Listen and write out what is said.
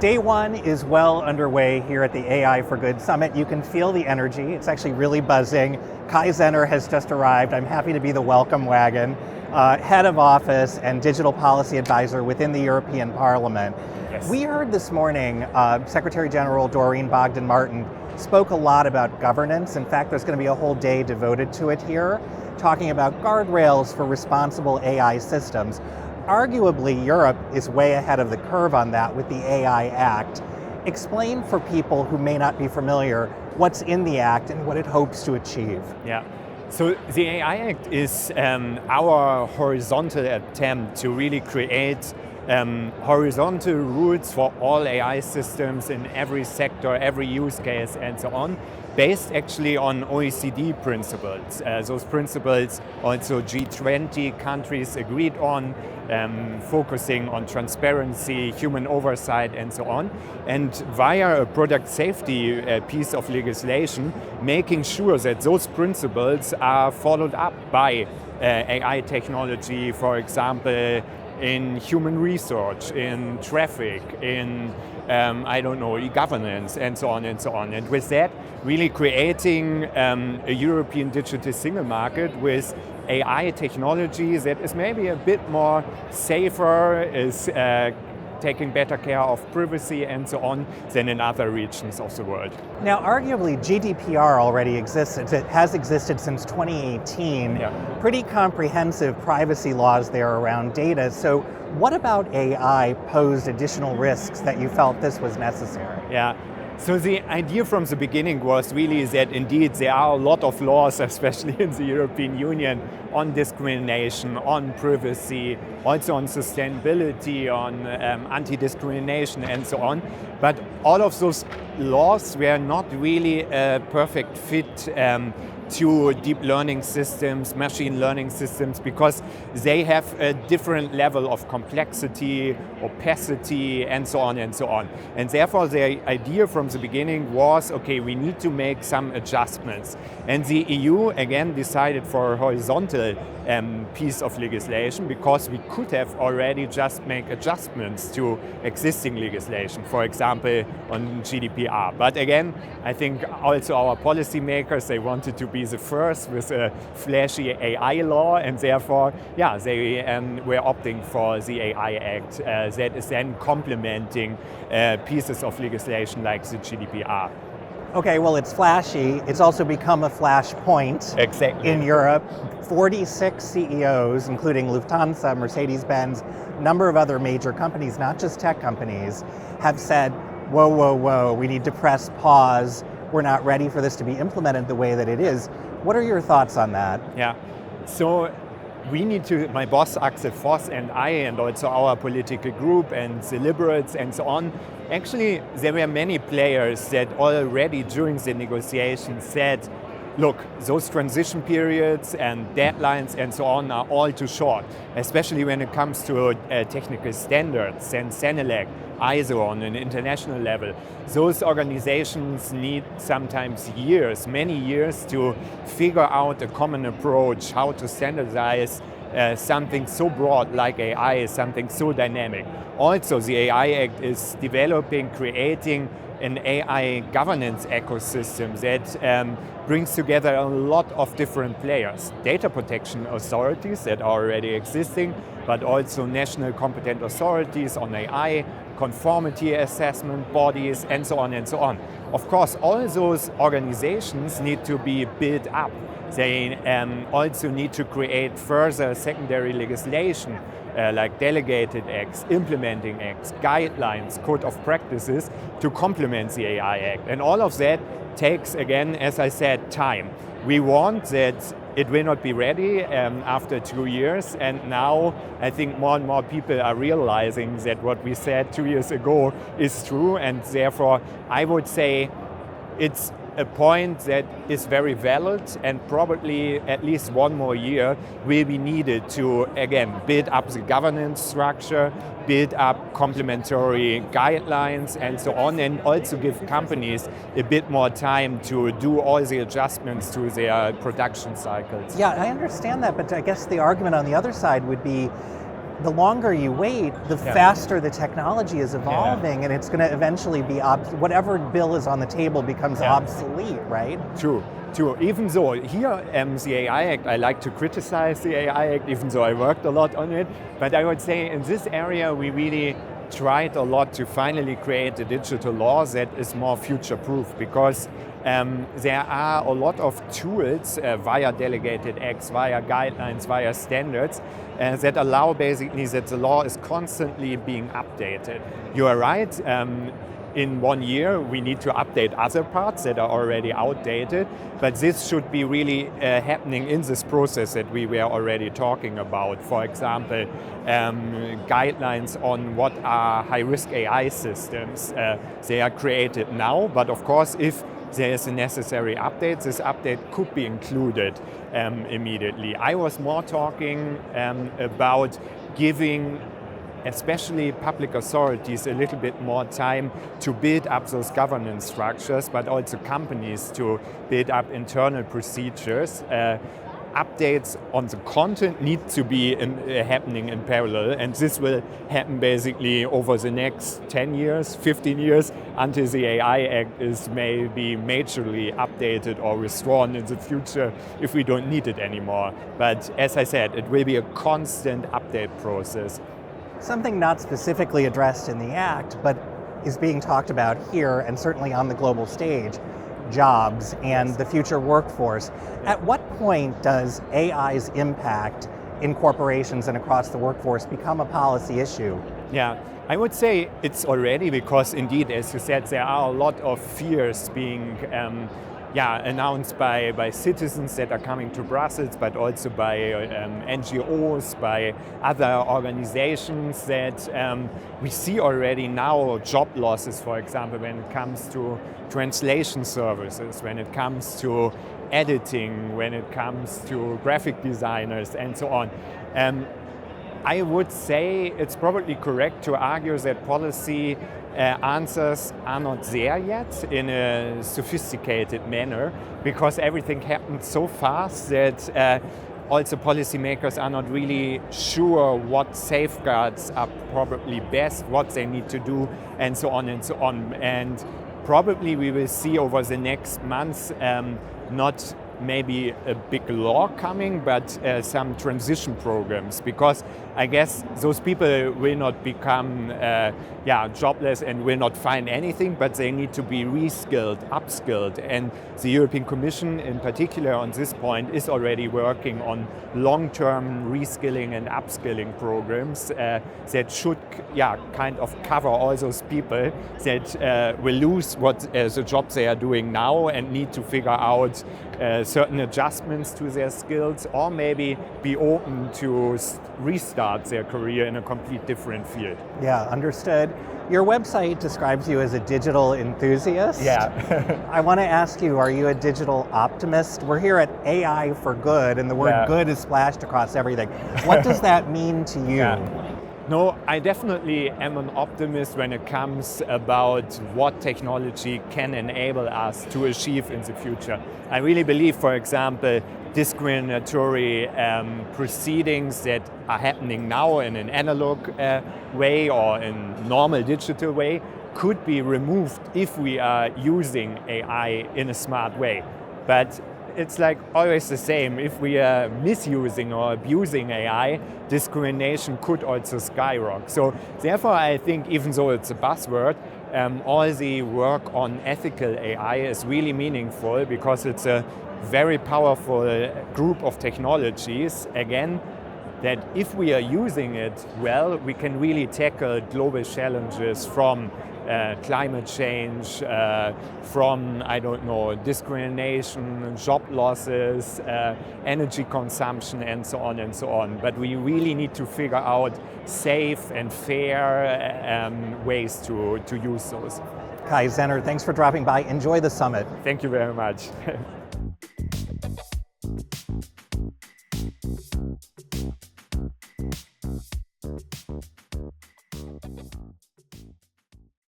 Day one is well underway here at the AI for Good Summit. You can feel the energy. It's actually really buzzing. Kai Zenner has just arrived. I'm happy to be the welcome wagon. Head of office and digital policy advisor within the European Parliament. Yes. We heard this morning Secretary General Doreen Bogdan-Martin spoke a lot about governance. In fact, there's going to be a whole day devoted to it here, talking about guardrails for responsible AI systems. Arguably, Europe is way ahead of the curve on that with the AI Act. Explain for people who may not be familiar what's in the Act and what it hopes to achieve. Yeah. So the AI Act is our horizontal attempt to really create horizontal rules for all AI systems in every sector, every use case, and so on, based actually on OECD principles. Those principles also G20 countries agreed on, focusing on transparency, human oversight, and so on. And via a product safety piece of legislation, making sure that those principles are followed up by AI technology, for example, in human research, in traffic, in e-governance, and so on and so on. And with that, really creating a European digital single market with AI technology that is maybe a bit more safer, is taking better care of privacy and so on than in other regions of the world. Now, arguably, GDPR already exists. It has existed since 2018. Yeah. Pretty comprehensive privacy laws there around data. So what about AI posed additional risks that you felt this was necessary? Yeah. So the idea from the beginning was really that indeed there are a lot of laws, especially in the European Union, on discrimination, on privacy, also on sustainability, on anti-discrimination and so on. But all of those laws were not really a perfect fit to deep learning systems, machine learning systems, because they have a different level of complexity, opacity, and so on and so on. And therefore the idea from the beginning was, okay, we need to make some adjustments. And the EU again decided for a horizontal piece of legislation, because we could have already just make adjustments to existing legislation, for example, on GDPR. But again, I think also our policymakers, they wanted to be the first with a flashy AI law, and therefore, yeah, they were opting for the AI Act that is then complementing pieces of legislation like the GDPR. Okay, well, it's flashy. It's also become a flashpoint in Europe. 46 CEOs, including Lufthansa, Mercedes-Benz, a number of other major companies, not just tech companies, have said, whoa, whoa, whoa, we need to press pause. We're not ready for this to be implemented the way that it is. What are your thoughts on that? Yeah, so we need to, my boss Axel Voss and I, and also our political group and the liberals and so on, actually there were many players that already during the negotiations said, look, those transition periods and deadlines and so on are all too short, especially when it comes to technical standards and Senelec, ISO on an international level. Those organizations need sometimes years, many years, to figure out a common approach, how to standardize something so broad like AI, something so dynamic. Also, the AI Act is developing, creating an AI governance ecosystem that brings together a lot of different players. Data protection authorities that are already existing, but also national competent authorities on AI, conformity assessment bodies, and so on and so on. Of course, all those organizations need to be built up. They also need to create further secondary legislation, like delegated acts, implementing acts, guidelines, code of practices to complement the AI Act. And all of that takes, again, as I said, time. We want that it will not be ready after 2 years, and now I think more and more people are realizing that what we said 2 years ago is true, and therefore I would say it's a point that is very valid, and probably at least 1 more year will be needed to, again, build up the governance structure, build up complementary guidelines and so on, and also give companies a bit more time to do all the adjustments to their production cycles. Yeah, I understand that, but I guess the argument on the other side would be the longer you wait, the faster the technology is evolving, and it's going to eventually be, whatever bill is on the table becomes obsolete, right? True. Even though here, the AI Act, I like to criticize the AI Act, even though I worked a lot on it, but I would say in this area we really tried a lot to finally create a digital law that is more future-proof, because there are a lot of tools via delegated acts, via guidelines, via standards that allow basically that the law is constantly being updated. You are right, in 1 year we need to update other parts that are already outdated, but this should be really happening in this process that we were already talking about. For example, guidelines on what are high-risk AI systems. They are created now, but of course if there is a necessary update, this update could be included immediately. I was more talking about giving especially public authorities a little bit more time to build up those governance structures, but also companies to build up internal procedures. Updates on the content need to be happening in parallel, and this will happen basically over the next 10 years, 15 years, until the AI Act is maybe majorly updated or withdrawn in the future if we don't need it anymore. But as I said, it will be a constant update process. Something not specifically addressed in the Act, but is being talked about here and certainly on the global stage, jobs and the future workforce. At what point does AI's impact in corporations and across the workforce become a policy issue? Yeah, I would say it's already, because indeed, as you said, there are a lot of fears being announced by citizens that are coming to Brussels, but also by NGOs, by other organizations that we see already now job losses, for example, when it comes to translation services, when it comes to editing, when it comes to graphic designers and so on. I would say it's probably correct to argue that policy answers are not there yet in a sophisticated manner, because everything happened so fast that also policymakers are not really sure what safeguards are probably best, what they need to do, and so on and so on. And probably we will see over the next months not maybe a big law coming, but some transition programs, because I guess those people will not become jobless and will not find anything, but they need to be reskilled, upskilled. And the European Commission in particular on this point is already working on long-term reskilling and upskilling programs that should kind of cover all those people that will lose the jobs they are doing now and need to figure out certain adjustments to their skills, or maybe be open to restart their career in a complete different field. Yeah, understood. Your website describes you as a digital enthusiast. Yeah. I want to ask you, are you a digital optimist? We're here at AI for Good, and the word good is splashed across everything. What does that mean to you? No, I definitely am an optimist when it comes about what technology can enable us to achieve in the future. I really believe, for example, discriminatory proceedings that are happening now in an analog way or in normal digital way could be removed if we are using AI in a smart way. But it's like always the same. If we are misusing or abusing AI, discrimination could also skyrocket. So therefore, I think even though it's a buzzword, all the work on ethical AI is really meaningful, because it's a very powerful group of technologies, again, that if we are using it well, we can really tackle global challenges from climate change, from, discrimination, job losses, energy consumption, and so on and so on. But we really need to figure out safe and fair ways to use those. Kai Zenner, thanks for dropping by. Enjoy the summit. Thank you very much.